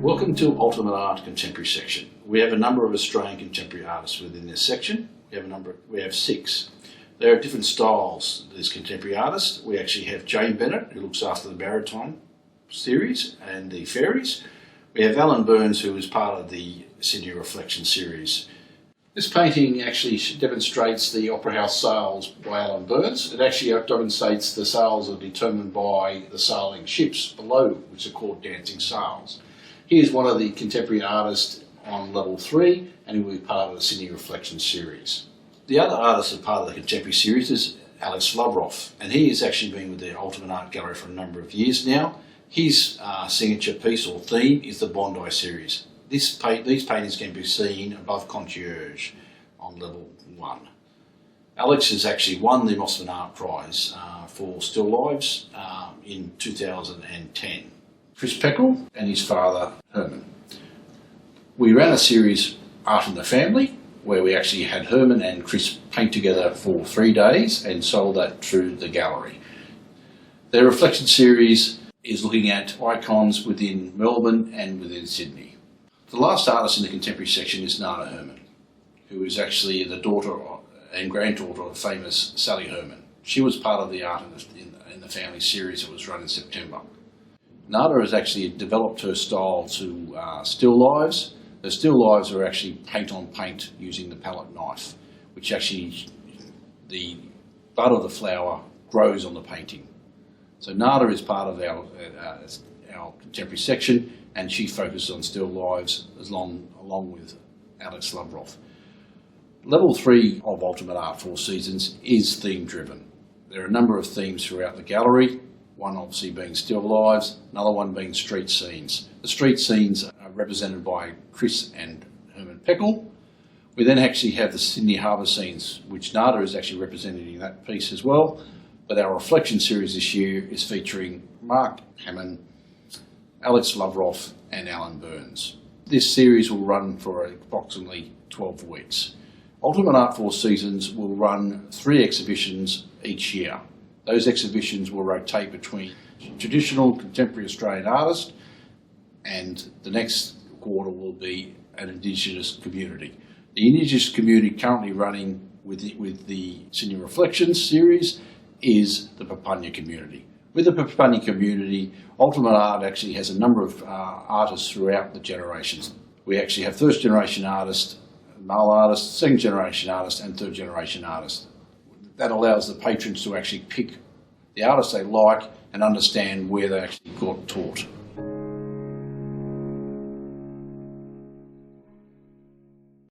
Welcome to Ultimate Art Contemporary section. We have a number of Australian contemporary artists within this section. We have 6. There are different styles. There's contemporary artists. We actually have Jane Bennett, who looks after the Maritime series and the Fairies. We have Alan Burns, who is part of the Sydney Reflection series. This painting actually demonstrates the Opera House sails by Alan Burns. It actually demonstrates the sails are determined by the sailing ships below, which are called dancing sails. He is one of the contemporary artists on level 3, and he will be part of the Sydney Reflection series. The other artist as part of the contemporary series is Alex Loveroff, and he has actually been with the Ultimate Art Gallery for a number of years now. His signature piece or theme is the Bondi series. These paintings can be seen above Concierge on level 1. Alex has actually won the Mossman Art Prize for Still Lives in 2010. Chris Peckle and his father Herman. We ran a series, Art in the Family, where we actually had Herman and Chris paint together for 3 days and sold that through the gallery. Their Reflection series is looking at icons within Melbourne and within Sydney. The last artist in the contemporary section is Nada Herman, who is actually the daughter and granddaughter of famous Sally Herman. She was part of the Art in the Family series that was run in September. Nada has actually developed her style to still lives. The still lives are actually paint on paint using the palette knife, which actually the bud of the flower grows on the painting. So Nada is part of our contemporary section, and she focuses on still lives along with Alex Loveroff. Level 3 of Ultimate Art Four Seasons is theme driven. There are a number of themes throughout the gallery. One obviously being still lives, another one being street scenes. The street scenes are represented by Chris and Herman Peckle. We then actually have the Sydney Harbour scenes, which Nada is actually represented in that piece as well. But our Reflection series this year is featuring Mark Hammond, Alex Loveroff and Alan Burns. This series will run for approximately 12 weeks. Ultimate Art Four Seasons will run 3 exhibitions each year. Those exhibitions will rotate between traditional contemporary Australian artists, and the next quarter will be an Indigenous community. The Indigenous community currently running with the Sydney Reflections series is the Papunya community. With the Papunya community, Ultimate Art actually has a number of artists throughout the generations. We actually have first generation artists, male artists, second generation artists and third generation artists. That allows the patrons to actually pick the artists they like and understand where they actually got taught.